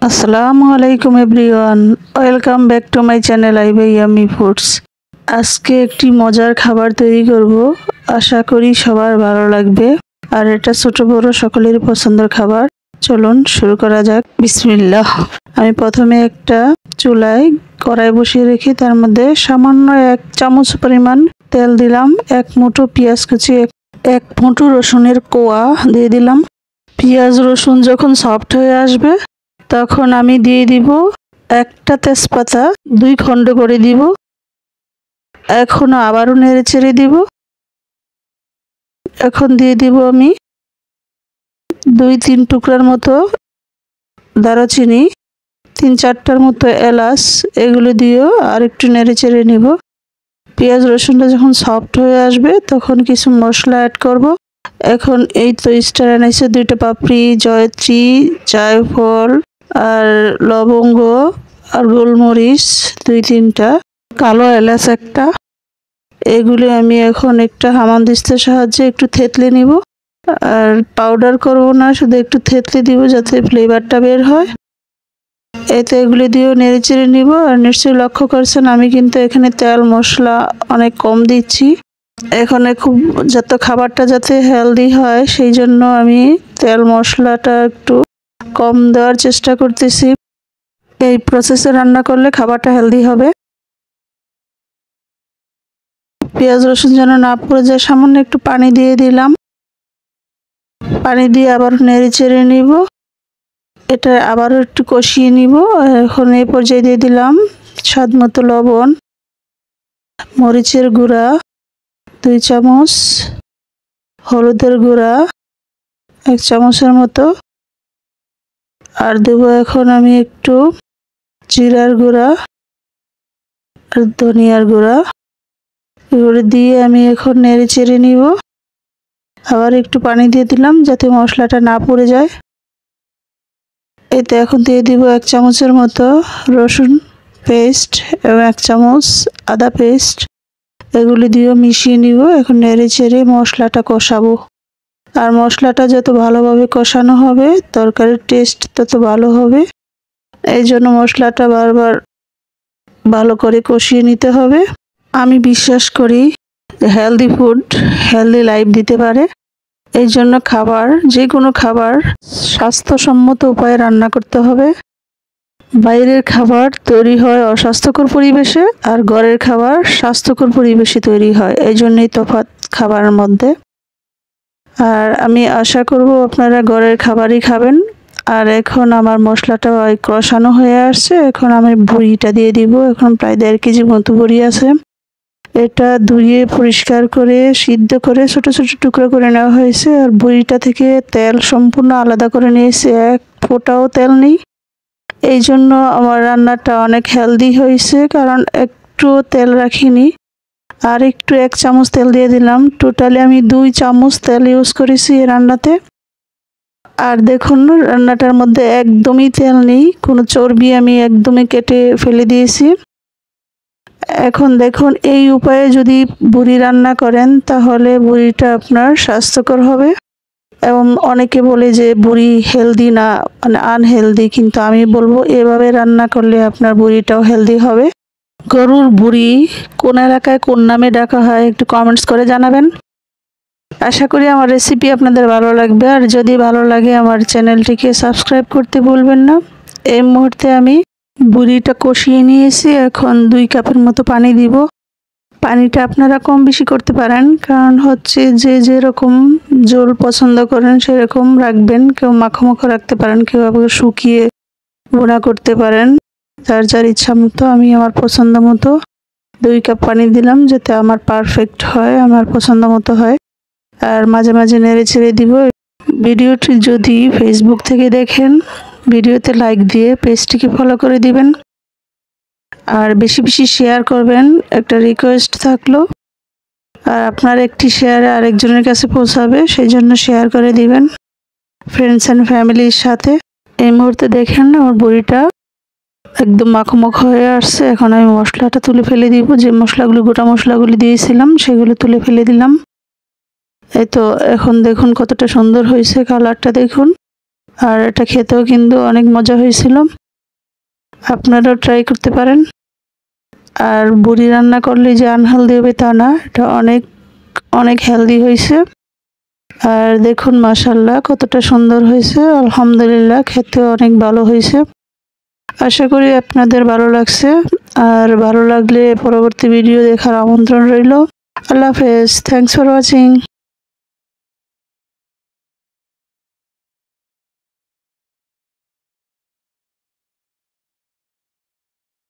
আসসালামু আলাইকুম everyone, welcome back to my channel আইবাই ইয়াম্মি ফুডস। আজকে একটি মজার খাবার তৈরি করব, আশা করি সবার ভালো লাগবে। আর এটা ছোট বড় সকলেরই পছন্দের খাবার। চলুন শুরু করা যাক। বিসমিল্লাহ। আমি প্রথমে একটা চুলায় কড়াই বসিয়ে রেখে তার মধ্যে সামান্য 1 চামচ পরিমাণ তেল দিলাম, 1 মুঠো পেঁয়াজ কুচি, 1 মুঠো রসুনের কোয়া দিয়ে দিলাম। পেঁয়াজ রসুন যখন সফট হয়ে আসবে তখন আমি দিয়ে দিব একটা তেজপাতা 2 খণ্ড করে দিব। এখন আবারও নেড়ে চেড়ে দিব। এখন দিয়ে দিব আমি 2-3 টুকরার মতো দারুচিনি, 3-4টার মতো এলাচ, এগুলো দিয়েও আর একটু নেড়ে চেড়ে নিব। পেঁয়াজ রসুনটা যখন সফট হয়ে আসবে তখন কিছু মশলা অ্যাড করব। এখন এই তো স্টার আনাইছে 2টা পাপড়ি, জয়ত্রী, জায়ফল আর লবঙ্গ আর গোলমরিচ 2-3টা, কালো এলাচ একটা। এগুলো আমি এখন একটা হামানদিস্তার সাহায্যে একটু থেতলে নিব। আর পাউডার করব না, শুধু একটু থেতলে দিব যাতে ফ্লেভারটা বের হয়। এতে এগুলো দিয়েও নেড়ে চেড়ে নিব। আর নিশ্চয়ই লক্ষ্য করছেন আমি কিন্তু এখানে তেল মশলা অনেক কম দিচ্ছি। এখানে খুব যাতে খাবারটা যাতে হেলদি হয় সেই জন্য আমি তেল মশলাটা একটু কম দেওয়ার চেষ্টা করতেছি। এই প্রসেসে রান্না করলে খাবারটা হেলদি হবে। পেঁয়াজ রসুন যেন না পুড়ে যায় সামান্য একটু পানি দিয়ে দিলাম। পানি দিয়ে আবার নেড়ে চেড়ে নিব। এটা আবারও একটু কষিয়ে নিব। এখন এই পর্যায়ে দিয়ে দিলাম স্বাদ মতো লবণ, মরিচের গুঁড়া 2 চামচ, হলুদের গুঁড়া 1 চামচের মতো, আর দেব এখন আমি একটু জিরার গুঁড়া আর ধনিয়ার গুঁড়া। এগুলো দিয়ে আমি এখন নেড়ে চেড়ে নিব। আবার একটু পানি দিয়ে দিলাম যাতে মশলাটা না পুড়ে যায়। এতে এখন দিয়ে দিব 1 চামচের মতো রসুন পেস্ট এবং 1 চামচ আদা পেস্ট। এগুলি দিয়েও মিশিয়ে নিব। এখন নেড়ে চেড়ে মশলাটা কষাবো। আর মশলাটা যত ভালোভাবে কষানো হবে তরকারির টেস্ট তত ভালো হবে। এই জন্য মশলাটা বারবার ভালো করে কষিয়ে নিতে হবে। আমি বিশ্বাস করি হেলদি ফুড হেলদি লাইফ দিতে পারে। এই জন্য খাবার, যে কোনো খাবার স্বাস্থ্যসম্মত উপায়ে রান্না করতে হবে। বাইরের খাবার তৈরি হয় অস্বাস্থ্যকর পরিবেশে, আর ঘরের খাবার স্বাস্থ্যকর পরিবেশে তৈরি হয়। এই জন্যই তফাৎ খাবারের মধ্যে। আর আমি আশা করব আপনারা ঘরের খাবারই খাবেন। আর এখন আমার মশলাটা কষানো হয়ে আসছে। এখন আমি বড়িটা দিয়ে দিব। এখন প্রায় 1.5 কেজি মতো বড়ি আছে। এটা ধুয়ে পরিষ্কার করে সিদ্ধ করে ছোট ছোট টুকরো করে নেওয়া হয়েছে। আর বড়িটা থেকে তেল সম্পূর্ণ আলাদা করে নিয়েছে, 1 ফোঁটাও তেল নেই। এই জন্য আমার রান্নাটা অনেক হেলদি হয়েছে, কারণ একটু তেল রাখিনি। আর একটু 1 চামচ তেল দিয়ে দিলাম। টোটালি আমি 2 চামচ তেল ইউজ করেছি এই রান্নাতে। আর দেখুন রান্নাটার মধ্যে একদমই তেল নেই, কোনো চর্বি আমি একদমই কেটে ফেলে দিয়েছি। এখন দেখুন এই উপায়ে যদি বড়ি রান্না করেন তাহলে বড়িটা আপনার স্বাস্থ্যকর হবে। এবং অনেকে বলে যে বড়ি হেলদি না, মানে আনহেলদি, কিন্তু আমি বলবো এভাবে রান্না করলে আপনার বড়িটাও হেলদি হবে। গরুর বড়ি কোন এলাকায় কোন নামে ডাকা হয় একটু কমেন্টস করে জানাবেন। আশা করি আমার রেসিপি আপনাদের ভালো লাগবে। আর যদি ভালো লাগে আমার চ্যানেলটিকে সাবস্ক্রাইব করতে ভুলবেন না। এই মুহূর্তে আমি বড়িটা কষিয়ে নিয়েছি। এখন 2 কাপের মতো পানি দিব। পানিটা আপনারা কম বেশি করতে পারেন, কারণ হচ্ছে যে যেরকম ঝোল পছন্দ করেন সেরকম রাখবেন। কেউ মাখো মাখো রাখতে পারেন, কেউ আবার শুকিয়ে ভুনা করতে পারেন, যার যার ইচ্ছা মতো। আমি আমার পছন্দ মতো 2 কাপ পানি দিলাম যাতে আমার পারফেক্ট হয়, আমার পছন্দ মতো হয়। আর মাঝে মাঝে নেড়ে ছেড়ে দিব। ভিডিওটি যদি ফেসবুক থেকে দেখেন ভিডিওতে লাইক দিয়ে পেজটিকে ফলো করে দিবেন। আর বেশি বেশি শেয়ার করবেন, একটা রিকোয়েস্ট থাকলো। আর আপনার একটি শেয়ারে আরেকজনের কাছে পৌঁছাবে, সেই জন্য শেয়ার করে দিবেন ফ্রেন্ডস অ্যান্ড ফ্যামিলির সাথে। এই মুহূর্তে দেখেন আমার বড়িটা একদম মাখো মাখো হয়ে আসছে। এখন আমি মশলাটা তুলে ফেলে দিব। যে মশলাগুলো, গোটা মশলাগুলি দিয়েছিলাম সেগুলো তুলে ফেলে দিলাম। এই তো এখন দেখুন কতটা সুন্দর হয়েছে, কালারটা দেখুন। আর এটা খেতেও কিন্তু অনেক মজা হয়েছিল। আপনারাও ট্রাই করতে পারেন। আর বুড়ি রান্না করলে যে আনহেলদি হবে তা না, এটা অনেক অনেক হেলদি হয়েছে। আর দেখুন মাশাআল্লাহ কতটা সুন্দর হয়েছে, আলহামদুলিল্লাহ খেতেও অনেক ভালো হয়েছে। আশা করি আপনাদের ভালো লাগছে। আর ভালো লাগলে পরবর্তী ভিডিও দেখার আমন্ত্রণ রইল। আল্লাহ হাফেজ। Thanks for watching.